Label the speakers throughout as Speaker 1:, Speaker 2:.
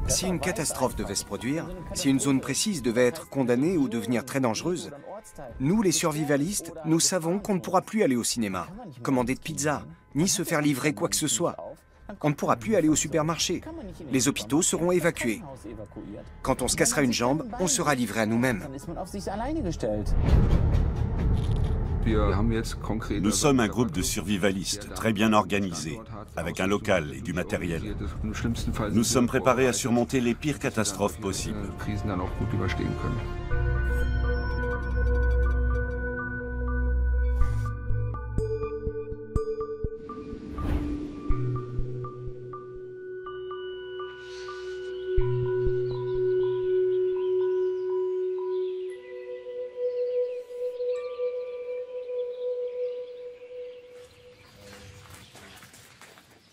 Speaker 1: Si une catastrophe devait se produire, si une zone précise devait être condamnée ou devenir très dangereuse, nous, les survivalistes, nous savons qu'on ne pourra plus aller au cinéma, commander de pizza, ni se faire livrer quoi que ce soit. On ne pourra plus aller au supermarché. Les hôpitaux seront évacués. Quand on se cassera une jambe, on sera livré à nous-mêmes.
Speaker 2: Nous sommes un groupe de survivalistes, très bien organisés, avec un local et du matériel. Nous sommes préparés à surmonter les pires catastrophes possibles.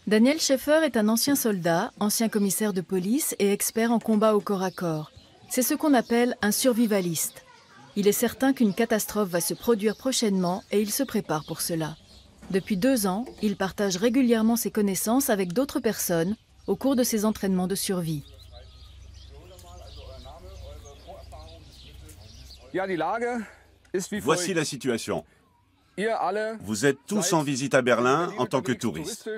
Speaker 3: Daniel Schäfer est un ancien soldat, ancien commissaire de police et expert en combat au corps à corps. C'est ce qu'on appelle un survivaliste. Il est certain qu'une catastrophe va se produire prochainement et il se prépare pour cela. Depuis 2 ans, il partage régulièrement ses connaissances avec d'autres personnes au cours de ses entraînements de survie.
Speaker 2: Voici la situation. Vous êtes tous en visite à Berlin en tant que touristes.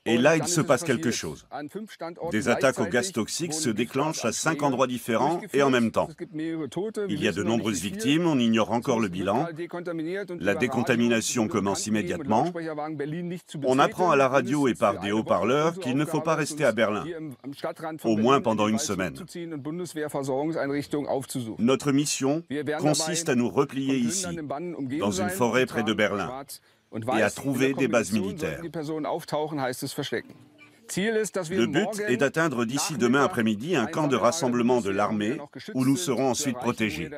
Speaker 2: Et là, il se passe quelque chose. Des attaques au gaz toxique se déclenchent à 5 endroits différents et en même temps. Il y a de nombreuses victimes, on ignore encore le bilan. La décontamination commence immédiatement. On apprend à la radio et par des haut-parleurs qu'il ne faut pas rester à Berlin, au moins pendant une semaine. Notre mission consiste à nous replier ici, dans une forêt près de Berlin, et à trouver des bases militaires. Le but est d'atteindre d'ici demain après-midi un camp de rassemblement de l'armée où nous serons ensuite protégés.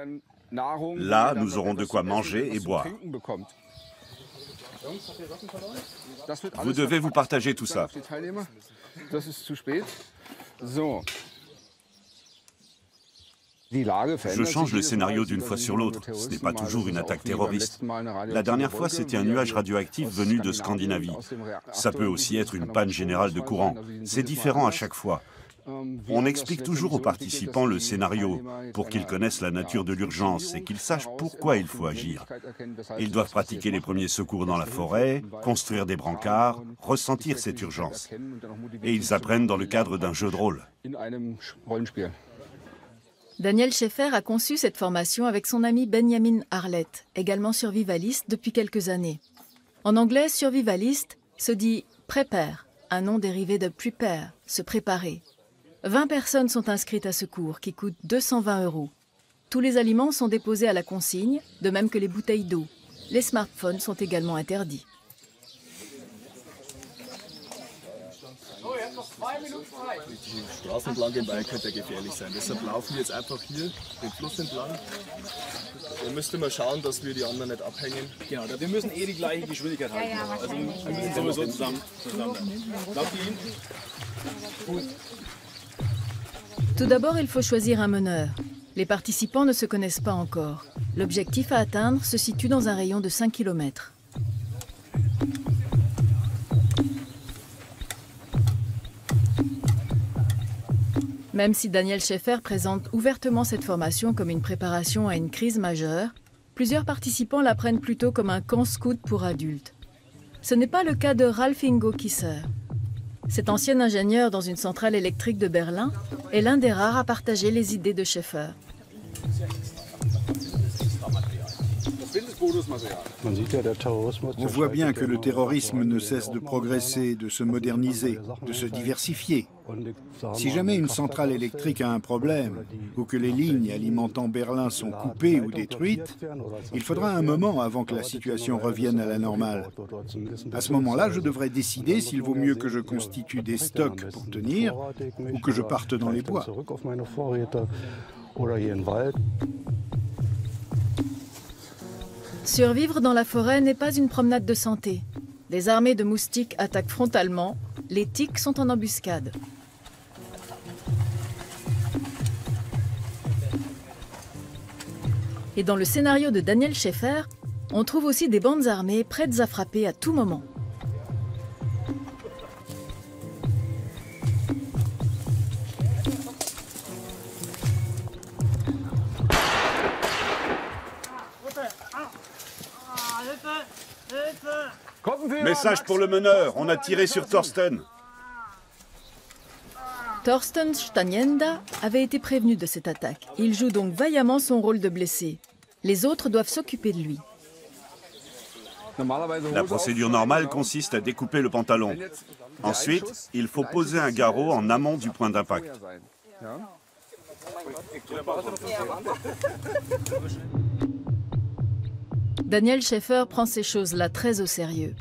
Speaker 2: Là, nous aurons de quoi manger et boire. Vous devez vous partager tout ça. Je change le scénario d'une fois sur l'autre. Ce n'est pas toujours une attaque terroriste. La dernière fois, c'était un nuage radioactif venu de Scandinavie. Ça peut aussi être une panne générale de courant. C'est différent à chaque fois. On explique toujours aux participants le scénario pour qu'ils connaissent la nature de l'urgence et qu'ils sachent pourquoi il faut agir. Ils doivent pratiquer les premiers secours dans la forêt, construire des brancards, ressentir cette urgence. Et ils apprennent dans le cadre d'un jeu de rôle.
Speaker 3: Daniel Schäfer a conçu cette formation avec son ami Benjamin Arlett, également survivaliste depuis quelques années. En anglais, survivaliste se dit « prepare », un nom dérivé de « prepare », se préparer. 20 personnes sont inscrites à ce cours qui coûte 220 €. Tous les aliments sont déposés à la consigne, de même que les bouteilles d'eau. Les smartphones sont également interdits.
Speaker 4: Die Straße entlang gehen, weil könnte gefährlich sein. Deshalb laufen wir jetzt einfach hier den Fluss entlang. Da müsste man schauen, dass wir die anderen nicht abhängen. Genau, wir müssen die gleiche Geschwindigkeit halten. Also wir müssen sowieso zusammen. Lauft ihr hin?
Speaker 3: Tout d'abord, il faut choisir un meneur. Les participants ne se connaissent pas encore. L'objectif à atteindre se situe dans un rayon de 5 km. Même si Daniel Schäfer présente ouvertement cette formation comme une préparation à une crise majeure, plusieurs participants la prennent plutôt comme un camp scout pour adultes. Ce n'est pas le cas de Ralf Ingo Kisser. Cet ancien ingénieur dans une centrale électrique de Berlin est l'un des rares à partager les idées de Schäfer.
Speaker 5: On voit bien que le terrorisme ne cesse de progresser, de se moderniser, de se diversifier. Si jamais une centrale électrique a un problème, ou que les lignes alimentant Berlin sont coupées ou détruites, il faudra un moment avant que la situation revienne à la normale. À ce moment-là, je devrais décider s'il vaut mieux que je constitue des stocks pour tenir, ou que je parte dans les bois.
Speaker 3: Survivre dans la forêt n'est pas une promenade de santé. Des armées de moustiques attaquent frontalement, les tiques sont en embuscade. Et dans le scénario de Daniel Schäfer, on trouve aussi des bandes armées prêtes à frapper à tout moment.
Speaker 2: Message pour le meneur, on a tiré sur Thorsten.
Speaker 3: Thorsten Stanienda avait été prévenu de cette attaque. Il joue donc vaillamment son rôle de blessé. Les autres doivent s'occuper de lui.
Speaker 2: La procédure normale consiste à découper le pantalon. Ensuite, il faut poser un garrot en amont du point d'impact.
Speaker 3: Daniel Schäfer prend ces choses-là très au sérieux.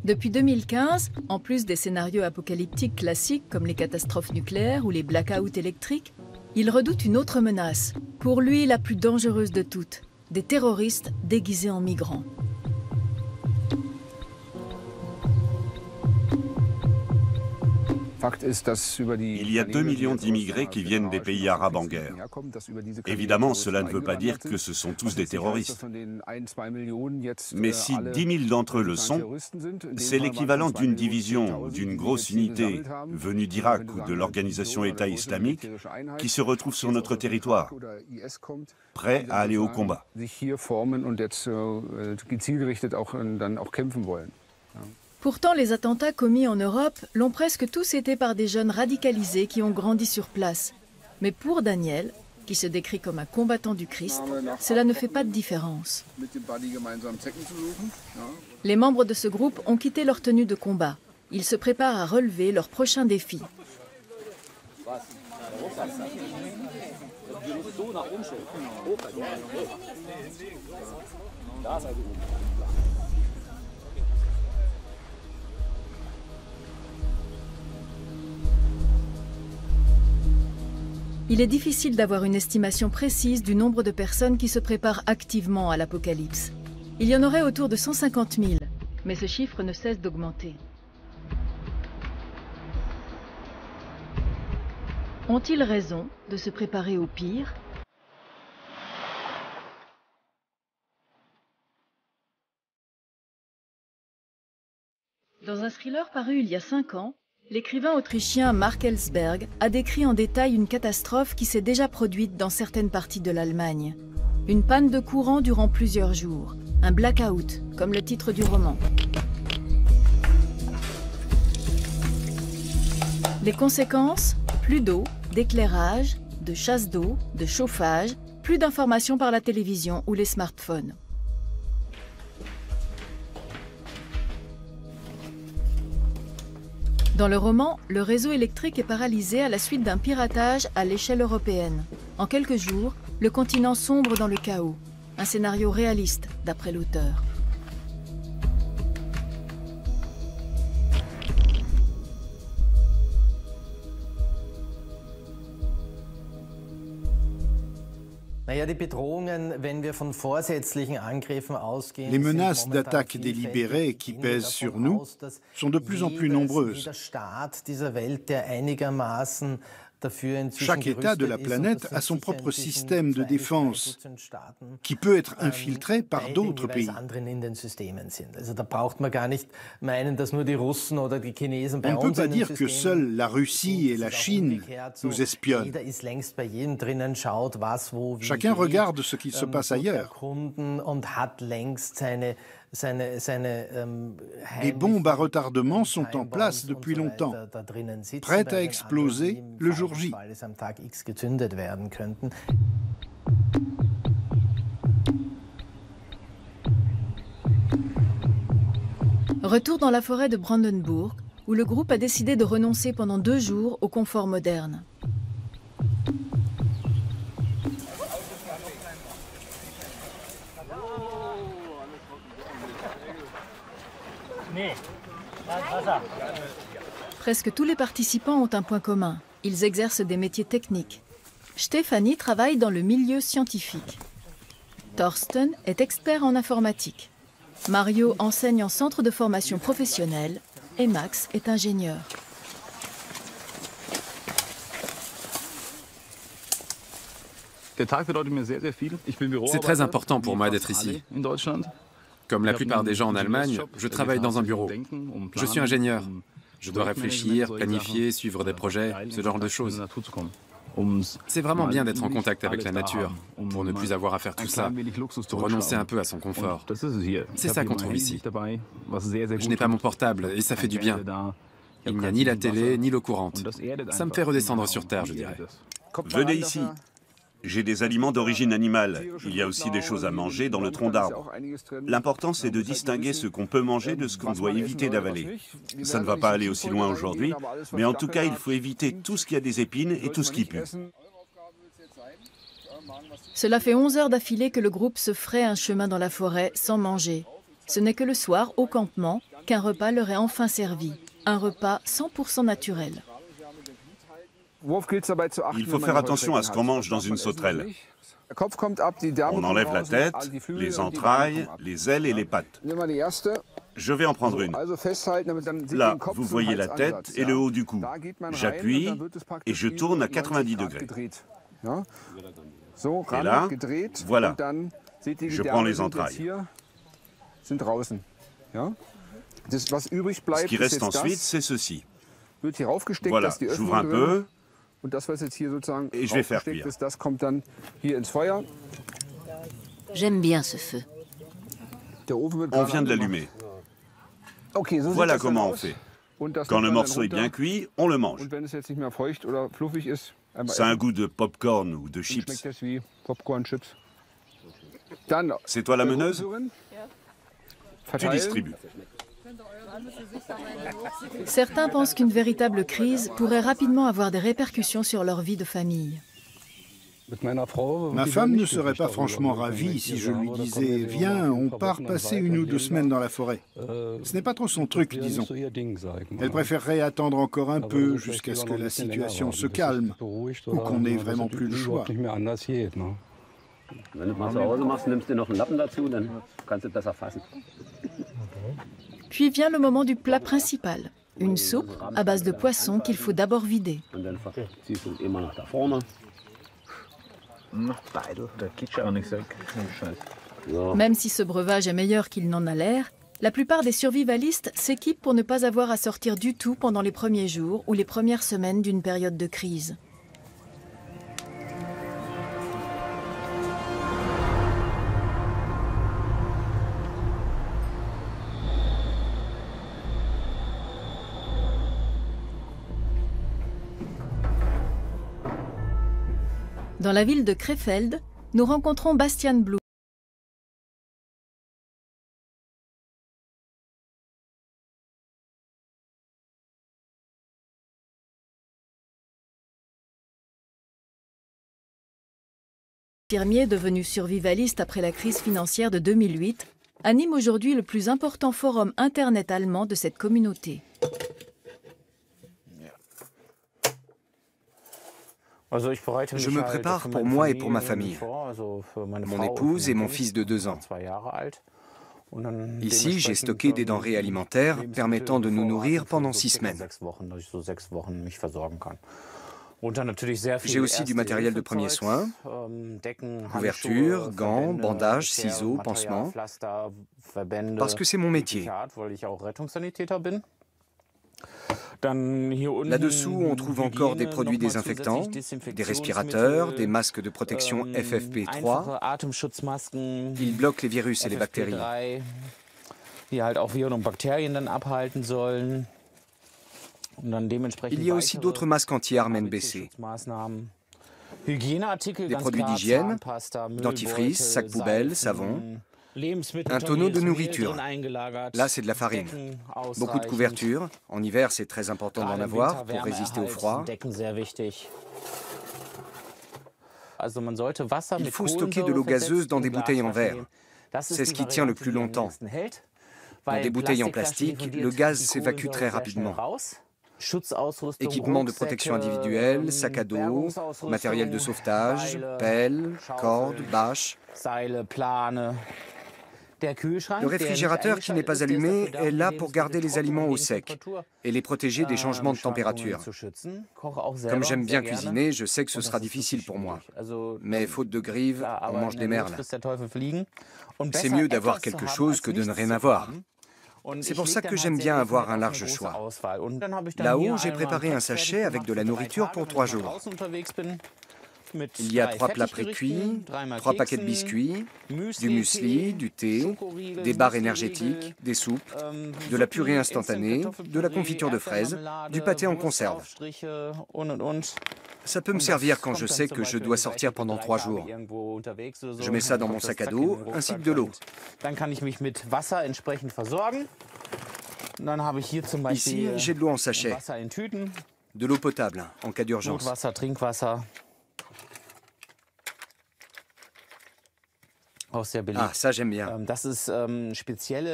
Speaker 3: Depuis 2015, en plus des scénarios apocalyptiques classiques comme les catastrophes nucléaires ou les blackouts électriques, il redoute une autre menace, pour lui la plus dangereuse de toutes, des terroristes déguisés en migrants.
Speaker 2: Il y a 2 millions d'immigrés qui viennent des pays arabes en guerre. Évidemment, cela ne veut pas dire que ce sont tous des terroristes. Mais si 10 000 d'entre eux le sont, c'est l'équivalent d'une division ou d'une grosse unité venue d'Irak ou de l'organisation État islamique qui se retrouve sur notre territoire, prêt à aller au combat.
Speaker 3: Pourtant, les attentats commis en Europe l'ont presque tous été par des jeunes radicalisés qui ont grandi sur place. Mais pour Daniel, qui se décrit comme un combattant du Christ, cela ne fait pas de différence. Les membres de ce groupe ont quitté leur tenue de combat. Ils se préparent à relever leur prochain défi. Il est difficile d'avoir une estimation précise du nombre de personnes qui se préparent activement à l'apocalypse. Il y en aurait autour de 150 000, mais ce chiffre ne cesse d'augmenter. Ont-ils raison de se préparer au pire ? Dans un thriller paru il y a 5 ans, l'écrivain autrichien Mark Ellsberg a décrit en détail une catastrophe qui s'est déjà produite dans certaines parties de l'Allemagne. Une panne de courant durant plusieurs jours, un blackout, comme le titre du roman. Les conséquences ? Plus d'eau, d'éclairage, de chasse d'eau, de chauffage, plus d'informations par la télévision ou les smartphones. Dans le roman, le réseau électrique est paralysé à la suite d'un piratage à l'échelle européenne. En quelques jours, le continent sombre dans le chaos. Un scénario réaliste, d'après l'auteur.
Speaker 5: Les menaces d'attaques délibérées qui pèsent sur nous sont de plus en plus nombreuses. Chaque État de la planète a son propre système de défense qui peut être infiltré par d'autres pays. On ne peut pas dire que seuls la Russie et la Chine nous espionnent. Chacun regarde ce qui se passe ailleurs. Les bombes à retardement sont en place depuis longtemps, prêtes à exploser le jour J.
Speaker 3: Retour dans la forêt de Brandenburg, où le groupe a décidé de renoncer pendant 2 jours au confort moderne. Presque tous les participants ont un point commun. Ils exercent des métiers techniques. Stéphanie travaille dans le milieu scientifique. Thorsten est expert en informatique. Mario enseigne en centre de formation professionnelle et Max est ingénieur.
Speaker 6: C'est très important pour moi d'être ici. Comme la plupart des gens en Allemagne, je travaille dans un bureau. Je suis ingénieur. Je dois réfléchir, planifier, suivre des projets, ce genre de choses. C'est vraiment bien d'être en contact avec la nature, pour ne plus avoir à faire tout ça, pour renoncer un peu à son confort. C'est ça qu'on trouve ici. Je n'ai pas mon portable et ça fait du bien. Il n'y a ni la télé, ni l'eau courante. Ça me fait redescendre sur Terre, je dirais.
Speaker 2: Venez ici. J'ai des aliments d'origine animale. Il y a aussi des choses à manger dans le tronc d'arbre. L'important, c'est de distinguer ce qu'on peut manger de ce qu'on doit éviter d'avaler. Ça ne va pas aller aussi loin aujourd'hui, mais en tout cas, il faut éviter tout ce qui a des épines et tout ce qui pue.
Speaker 3: Cela fait 11 heures d'affilée que le groupe se fraye un chemin dans la forêt sans manger. Ce n'est que le soir, au campement, qu'un repas leur est enfin servi. Un repas 100% naturel.
Speaker 2: Il faut faire attention à ce qu'on mange dans une sauterelle. On enlève la tête, les entrailles, les ailes et les pattes. Je vais en prendre une. Là, vous voyez la tête et le haut du cou. J'appuie et je tourne à 90 degrés. Et là, voilà, je prends les entrailles. Ce qui reste ensuite, c'est ceci. Voilà, j'ouvre un peu et je vais faire cuire.
Speaker 7: J'aime bien ce feu.
Speaker 2: On vient de l'allumer. Voilà comment on fait. Quand le morceau est bien cuit, on le mange. Ça a un goût de pop-corn ou de chips. C'est toi la meneuse? Tu distribues.
Speaker 3: Certains pensent qu'une véritable crise pourrait rapidement avoir des répercussions sur leur vie de famille.
Speaker 5: Ma femme ne serait pas franchement ravie si je lui disais « Viens, on part passer 1 ou 2 semaines dans la forêt ». Ce n'est pas trop son truc, disons. Elle préférerait attendre encore un peu jusqu'à ce que la situation se calme ou qu'on n'ait vraiment plus le choix.
Speaker 3: Puis vient le moment du plat principal, une soupe à base de poisson qu'il faut d'abord vider. Même si ce breuvage est meilleur qu'il n'en a l'air, la plupart des survivalistes s'équipent pour ne pas avoir à sortir du tout pendant les premiers jours ou les premières semaines d'une période de crise. Dans la ville de Krefeld, nous rencontrons Bastian Blum. Infirmier devenu survivaliste après la crise financière de 2008, anime aujourd'hui le plus important forum internet allemand de cette communauté.
Speaker 1: Je me prépare pour moi et pour ma famille, mon épouse et mon fils de 2 ans. Ici, j'ai stocké des denrées alimentaires permettant de nous nourrir pendant 6 semaines. J'ai aussi du matériel de premiers soins, couvertures, gants, bandages, ciseaux, pansements, parce que c'est mon métier. Là-dessous, on trouve encore des produits désinfectants, des respirateurs, des masques de protection FFP3. Ils bloquent les virus et les bactéries. Il y a aussi d'autres masques anti-armes NBC. Des produits d'hygiène, dentifrice, sac poubelle, savon. Un tonneau de nourriture. Là, c'est de la farine. Beaucoup de couvertures. En hiver, c'est très important d'en avoir pour résister au froid. Il faut stocker de l'eau gazeuse dans des bouteilles en verre. C'est ce qui tient le plus longtemps. Dans des bouteilles en plastique, le gaz s'évacue très rapidement. Équipement de protection individuelle, sac à dos, matériel de sauvetage, pelle, cordes, bâches. Le réfrigérateur qui n'est pas allumé est là pour garder les aliments au sec et les protéger des changements de température. Comme j'aime bien cuisiner, je sais que ce sera difficile pour moi. Mais faute de grive, on mange des merles. C'est mieux d'avoir quelque chose que de ne rien avoir. C'est pour ça que j'aime bien avoir un large choix. Là-haut, j'ai préparé un sachet avec de la nourriture pour 3 jours. Il y a 3 plats précuits, 3 paquets de biscuits, du muesli, du thé, des barres énergétiques, des soupes, de la purée instantanée, de la confiture de fraises, du pâté en conserve. Ça peut me servir quand je sais que je dois sortir pendant 3 jours. Je mets ça dans mon sac à dos, ainsi que de l'eau. Ici, j'ai de l'eau en sachet, de l'eau potable en cas d'urgence. Ah, ça j'aime bien.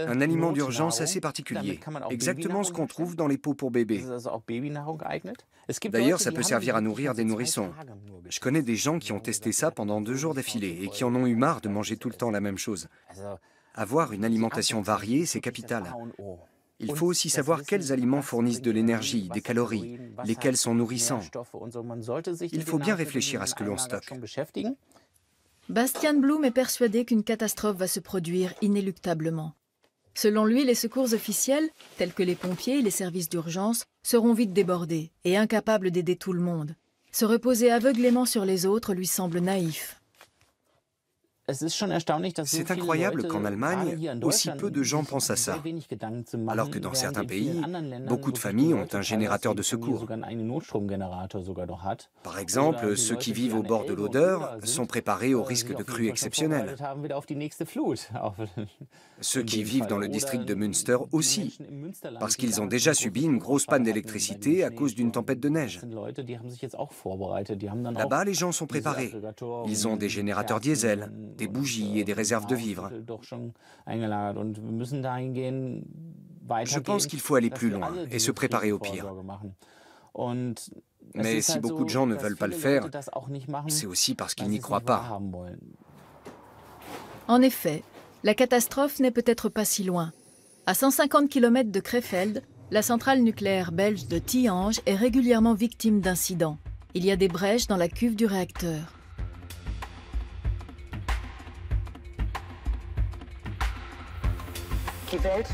Speaker 1: Un aliment d'urgence assez particulier, exactement ce qu'on trouve dans les pots pour bébés. D'ailleurs, ça peut servir à nourrir des nourrissons. Je connais des gens qui ont testé ça pendant 2 jours d'affilée et qui en ont eu marre de manger tout le temps la même chose. Avoir une alimentation variée, c'est capital. Il faut aussi savoir quels aliments fournissent de l'énergie, des calories, lesquels sont nourrissants. Il faut bien réfléchir à ce que l'on stocke.
Speaker 3: Bastian Blum est persuadé qu'une catastrophe va se produire inéluctablement. Selon lui, les secours officiels, tels que les pompiers et les services d'urgence, seront vite débordés et incapables d'aider tout le monde. Se reposer aveuglément sur les autres lui semble naïf.
Speaker 1: C'est incroyable qu'en Allemagne, aussi peu de gens pensent à ça, alors que dans certains pays, beaucoup de familles ont un générateur de secours. Par exemple, ceux qui vivent au bord de l'Oder sont préparés au risque de crues exceptionnelles. Ceux qui vivent dans le district de Münster aussi, parce qu'ils ont déjà subi une grosse panne d'électricité à cause d'une tempête de neige. Là-bas, les gens sont préparés. Ils ont des générateurs diesel, des bougies et des réserves de vivres. Je pense qu'il faut aller plus loin et se préparer au pire. Mais si beaucoup de gens ne veulent pas le faire, c'est aussi parce qu'ils n'y croient pas.
Speaker 3: En effet, la catastrophe n'est peut-être pas si loin. À 150 km de Krefeld, la centrale nucléaire belge de Tihange est régulièrement victime d'incidents. Il y a des brèches dans la cuve du réacteur.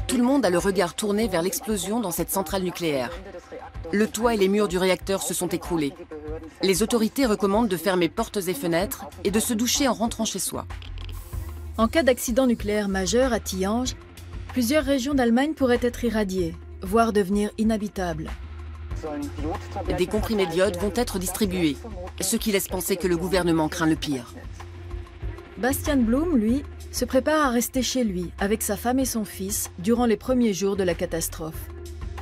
Speaker 8: Tout le monde a le regard tourné vers l'explosion dans cette centrale nucléaire. Le toit et les murs du réacteur se sont écroulés. Les autorités recommandent de fermer portes et fenêtres et de se doucher en rentrant chez soi.
Speaker 3: En cas d'accident nucléaire majeur à Tihange, plusieurs régions d'Allemagne pourraient être irradiées, voire devenir inhabitables.
Speaker 8: Des comprimés d'iode vont être distribués, ce qui laisse penser que le gouvernement craint le pire.
Speaker 3: Bastian Blum, lui, se prépare à rester chez lui avec sa femme et son fils durant les premiers jours de la catastrophe.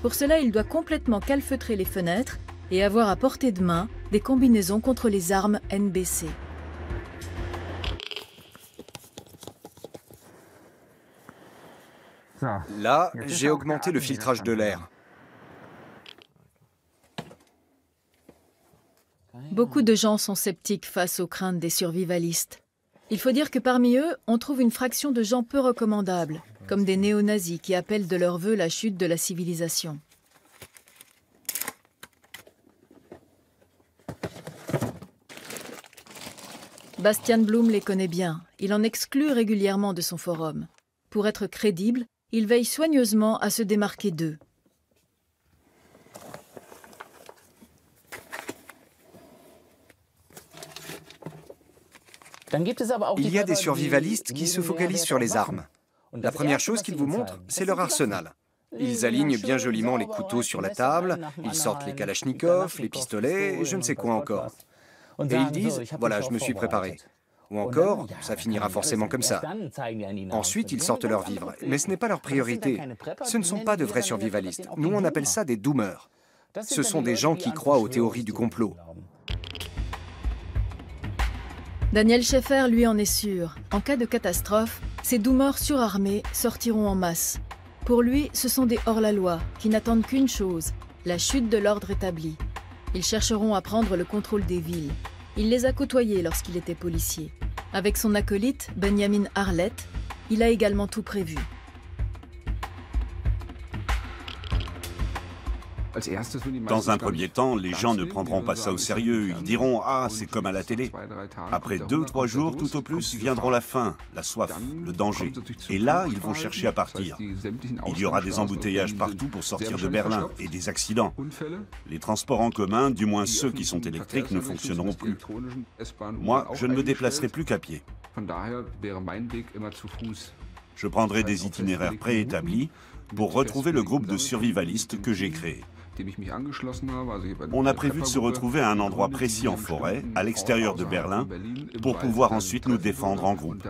Speaker 3: Pour cela, il doit complètement calfeutrer les fenêtres et avoir à portée de main des combinaisons contre les armes NBC.
Speaker 1: Là, j'ai augmenté le filtrage de l'air.
Speaker 3: Beaucoup de gens sont sceptiques face aux craintes des survivalistes. Il faut dire que parmi eux, on trouve une fraction de gens peu recommandables, comme des néo-nazis qui appellent de leur vœu la chute de la civilisation. Bastian Blum les connaît bien, il en exclut régulièrement de son forum. Pour être crédible, il veille soigneusement à se démarquer d'eux.
Speaker 1: Il y a des survivalistes qui se focalisent sur les armes. La première chose qu'ils vous montrent, c'est leur arsenal. Ils alignent bien joliment les couteaux sur la table, ils sortent les kalachnikovs, les pistolets, et je ne sais quoi encore. Et ils disent « voilà, je me suis préparé ». Ou encore « ça finira forcément comme ça ». Ensuite, ils sortent leurs vivres. Mais ce n'est pas leur priorité. Ce ne sont pas de vrais survivalistes. Nous, on appelle ça des doomers. Ce sont des gens qui croient aux théories du complot.
Speaker 3: Daniel Schäfer, lui, en est sûr. En cas de catastrophe, ces doomers surarmés sortiront en masse. Pour lui, ce sont des hors-la-loi qui n'attendent qu'une chose, la chute de l'ordre établi. Ils chercheront à prendre le contrôle des villes. Il les a côtoyés lorsqu'il était policier. Avec son acolyte, Benjamin Arlett, il a également tout prévu.
Speaker 2: Dans un premier temps, les gens ne prendront pas ça au sérieux. Ils diront « Ah, c'est comme à la télé ». Après 2 ou 3 jours, tout au plus, viendront la faim, la soif, le danger. Et là, ils vont chercher à partir. Il y aura des embouteillages partout pour sortir de Berlin et des accidents. Les transports en commun, du moins ceux qui sont électriques, ne fonctionneront plus. Moi, je ne me déplacerai plus qu'à pied. Je prendrai des itinéraires préétablis pour retrouver le groupe de survivalistes que j'ai créé. On a prévu de se retrouver à un endroit précis en forêt, à l'extérieur de Berlin, pour pouvoir ensuite nous défendre en groupe.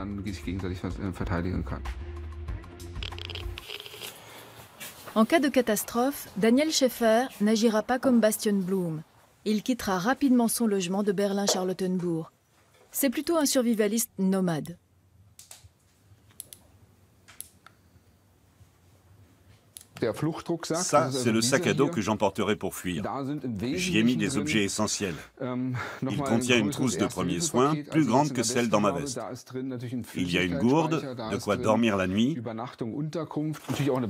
Speaker 3: En cas de catastrophe, Daniel Schäfer n'agira pas comme Bastian Blum. Il quittera rapidement son logement de Berlin-Charlottenbourg. C'est plutôt un survivaliste nomade.
Speaker 2: Ça, c'est le sac à dos que j'emporterai pour fuir. J'y ai mis des objets essentiels. Il contient une trousse de premiers soins, plus grande que celle dans ma veste. Il y a une gourde, de quoi dormir la nuit.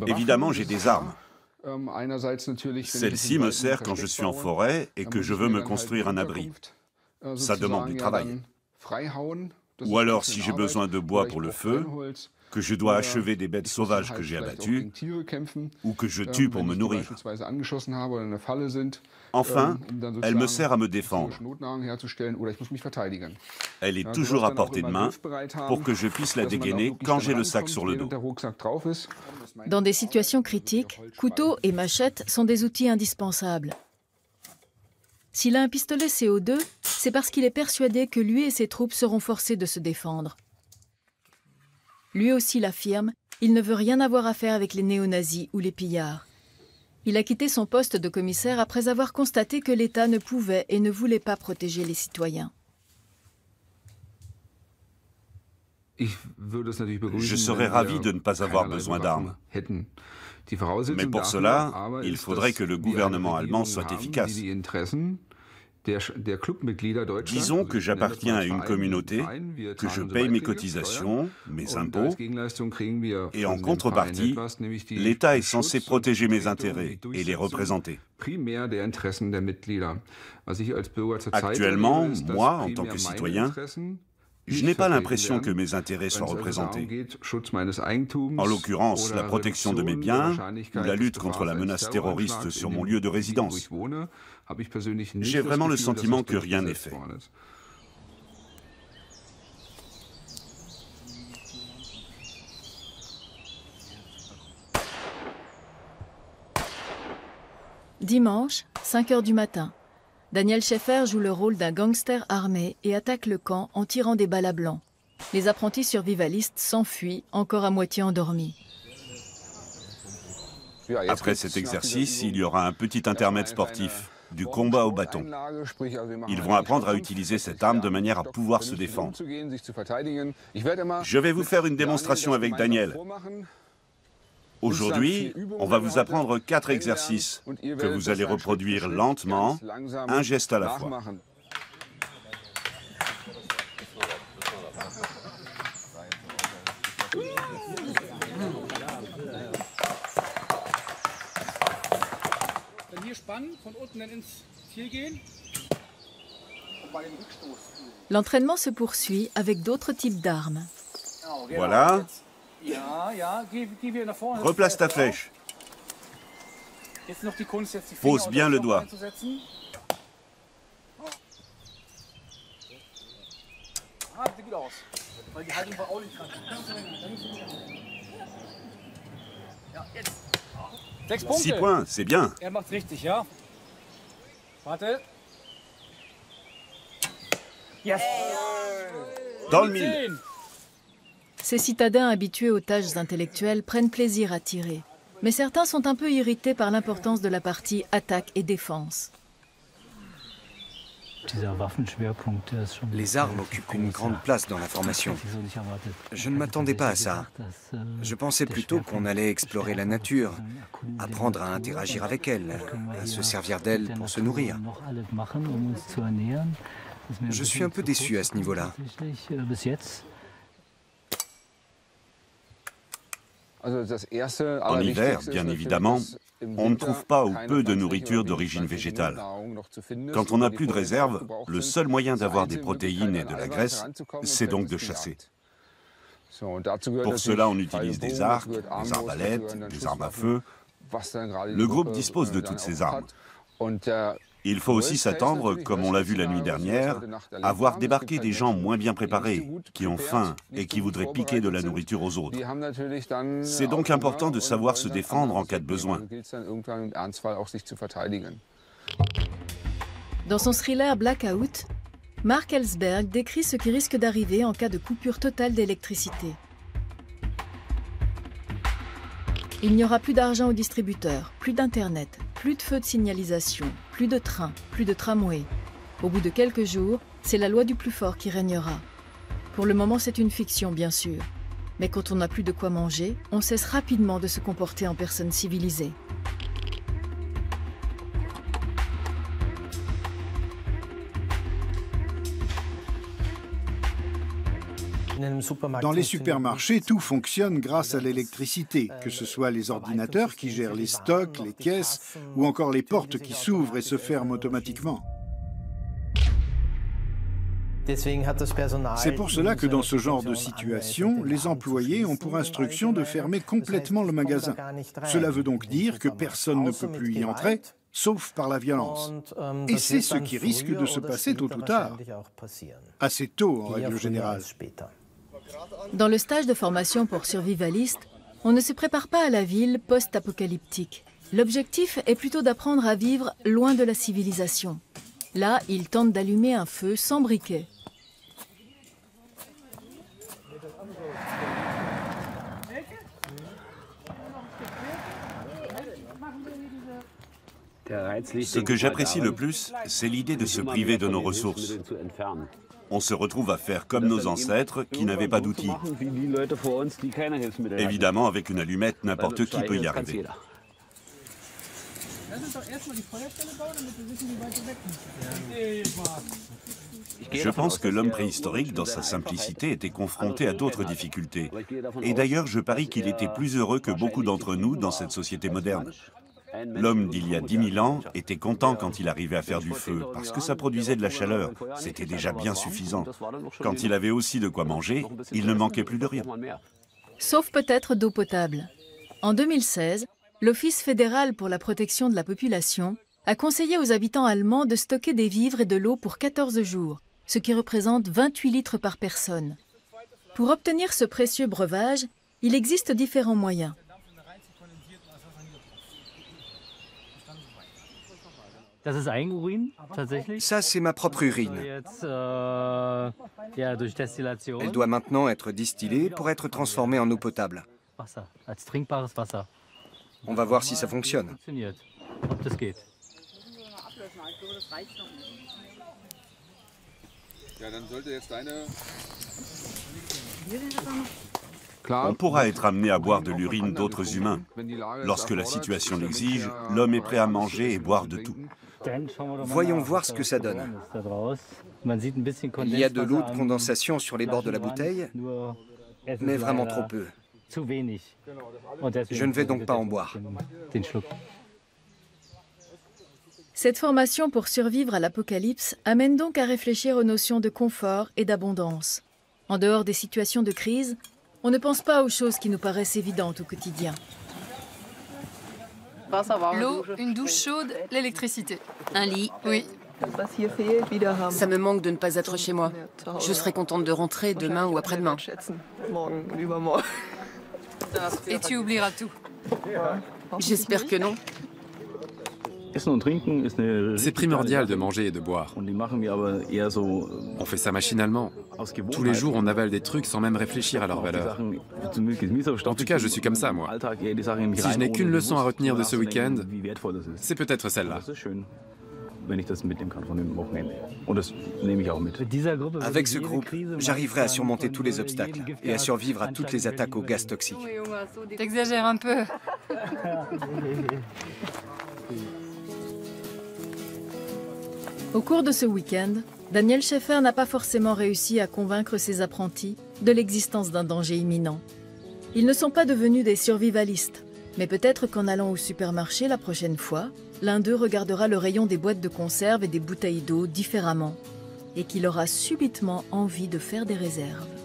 Speaker 2: Évidemment, j'ai des armes. Celle-ci me sert quand je suis en forêt et que je veux me construire un abri. Ça demande du travail. Ou alors, si j'ai besoin de bois pour le feu, que je dois achever des bêtes sauvages que j'ai abattues, ou que je tue pour me nourrir. Enfin, elle me sert à me défendre. Elle est toujours à portée de main pour que je puisse la dégainer quand j'ai le sac sur le dos.
Speaker 3: Dans des situations critiques, couteaux et machettes sont des outils indispensables. S'il a un pistolet CO2, c'est parce qu'il est persuadé que lui et ses troupes seront forcés de se défendre. Lui aussi l'affirme, il ne veut rien avoir à faire avec les néo-nazis ou les pillards. Il a quitté son poste de commissaire après avoir constaté que l'État ne pouvait et ne voulait pas protéger les citoyens.
Speaker 2: Je serais ravi de ne pas avoir besoin d'armes. Mais pour cela, il faudrait que le gouvernement allemand soit efficace. Disons que j'appartiens à une communauté, que je paye mes cotisations, mes impôts, et en contrepartie, l'État est censé protéger mes intérêts et les représenter. Actuellement, moi, en tant que citoyen, je n'ai pas l'impression que mes intérêts soient représentés. En l'occurrence, la protection de mes biens ou la lutte contre la menace terroriste sur mon lieu de résidence. J'ai vraiment le sentiment que rien n'est fait.
Speaker 3: Dimanche, 5 h du matin. Daniel Schäfer joue le rôle d'un gangster armé et attaque le camp en tirant des balles à blanc. Les apprentis survivalistes s'enfuient, encore à moitié endormis.
Speaker 2: Après cet exercice, il y aura un petit intermède sportif, du combat au bâton. Ils vont apprendre à utiliser cette arme de manière à pouvoir se défendre. Je vais vous faire une démonstration avec Daniel. Aujourd'hui, on va vous apprendre 4 exercices que vous allez reproduire lentement, un geste à la fois.
Speaker 3: L'entraînement se poursuit avec d'autres types d'armes.
Speaker 2: Voilà. Replace ta flèche. Pose bien le doigt. Six points, c'est bien. Dans le mille.
Speaker 3: Ces citadins habitués aux tâches intellectuelles prennent plaisir à tirer. Mais certains sont un peu irrités par l'importance de la partie attaque et défense.
Speaker 1: Les armes occupent une grande place dans la formation. Je ne m'attendais pas à ça. Je pensais plutôt qu'on allait explorer la nature, apprendre à interagir avec elle, à se servir d'elle pour se nourrir. Je suis un peu déçu à ce niveau-là.
Speaker 2: En hiver, bien évidemment, on ne trouve pas ou peu de nourriture d'origine végétale. Quand on n'a plus de réserve, le seul moyen d'avoir des protéines et de la graisse, c'est donc de chasser. Pour cela, on utilise des arcs, des arbalètes, des armes à feu. Le groupe dispose de toutes ces armes. Il faut aussi s'attendre, comme on l'a vu la nuit dernière, à voir débarquer des gens moins bien préparés, qui ont faim et qui voudraient piquer de la nourriture aux autres. C'est donc important de savoir se défendre en cas de besoin.
Speaker 3: Dans son thriller Blackout, Mark Ellsberg décrit ce qui risque d'arriver en cas de coupure totale d'électricité. Il n'y aura plus d'argent aux distributeurs, plus d'internet, plus de feux de signalisation, plus de trains, plus de tramways. Au bout de quelques jours, c'est la loi du plus fort qui régnera. Pour le moment, c'est une fiction, bien sûr. Mais quand on n'a plus de quoi manger, on cesse rapidement de se comporter en personne civilisée.
Speaker 5: Dans les supermarchés, tout fonctionne grâce à l'électricité, que ce soit les ordinateurs qui gèrent les stocks, les caisses, ou encore les portes qui s'ouvrent et se ferment automatiquement. C'est pour cela que dans ce genre de situation, les employés ont pour instruction de fermer complètement le magasin. Cela veut donc dire que personne ne peut plus y entrer, sauf par la violence. Et c'est ce qui risque de se passer tôt ou tard. Assez tôt, en règle générale.
Speaker 3: Dans le stage de formation pour survivalistes, on ne se prépare pas à la ville post-apocalyptique. L'objectif est plutôt d'apprendre à vivre loin de la civilisation. Là, ils tentent d'allumer un feu sans briquet.
Speaker 2: Ce que j'apprécie le plus, c'est l'idée de se priver de nos ressources. On se retrouve à faire comme nos ancêtres qui n'avaient pas d'outils. Évidemment, avec une allumette, n'importe qui peut y arriver. Je pense que l'homme préhistorique, dans sa simplicité, était confronté à d'autres difficultés. Et d'ailleurs, je parie qu'il était plus heureux que beaucoup d'entre nous dans cette société moderne. L'homme d'il y a 10 000 ans était content quand il arrivait à faire du feu, parce que ça produisait de la chaleur. C'était déjà bien suffisant. Quand il avait aussi de quoi manger, il ne manquait plus de rien.
Speaker 3: Sauf peut-être d'eau potable. En 2016, l'Office fédéral pour la protection de la population a conseillé aux habitants allemands de stocker des vivres et de l'eau pour 14 jours, ce qui représente 28 litres par personne. Pour obtenir ce précieux breuvage, il existe différents moyens.
Speaker 1: Ça, c'est ma propre urine. Elle doit maintenant être distillée pour être transformée en eau potable. On va voir si ça fonctionne.
Speaker 2: On pourra être amené à boire de l'urine d'autres humains. Lorsque la situation l'exige, l'homme est prêt à manger et boire de tout.
Speaker 1: Voyons voir ce que ça donne. Il y a de l'eau de condensation sur les bords de la bouteille, mais vraiment trop peu. Je ne vais donc pas en boire.
Speaker 3: Cette formation pour survivre à l'apocalypse amène donc à réfléchir aux notions de confort et d'abondance. En dehors des situations de crise, on ne pense pas aux choses qui nous paraissent évidentes au quotidien.
Speaker 9: L'eau, une douche chaude, l'électricité.
Speaker 8: Un lit.
Speaker 9: Oui.
Speaker 8: Ça me manque de ne pas être chez moi. Je serais contente de rentrer demain ou après-demain.
Speaker 9: Et tu oublieras tout.
Speaker 8: J'espère que non.
Speaker 6: C'est primordial de manger et de boire. On fait ça machinalement. Tous les jours, on avale des trucs sans même réfléchir à leur valeur. En tout cas, je suis comme ça, moi. Si je n'ai qu'une leçon à retenir de ce week-end, c'est peut-être celle-là.
Speaker 1: Avec ce groupe, j'arriverai à surmonter tous les obstacles et à survivre à toutes les attaques au gaz toxique.
Speaker 9: T'exagères un peu.
Speaker 3: Au cours de ce week-end, Daniel Scheffer n'a pas forcément réussi à convaincre ses apprentis de l'existence d'un danger imminent. Ils ne sont pas devenus des survivalistes, mais peut-être qu'en allant au supermarché la prochaine fois, l'un d'eux regardera le rayon des boîtes de conserve et des bouteilles d'eau différemment et qu'il aura subitement envie de faire des réserves.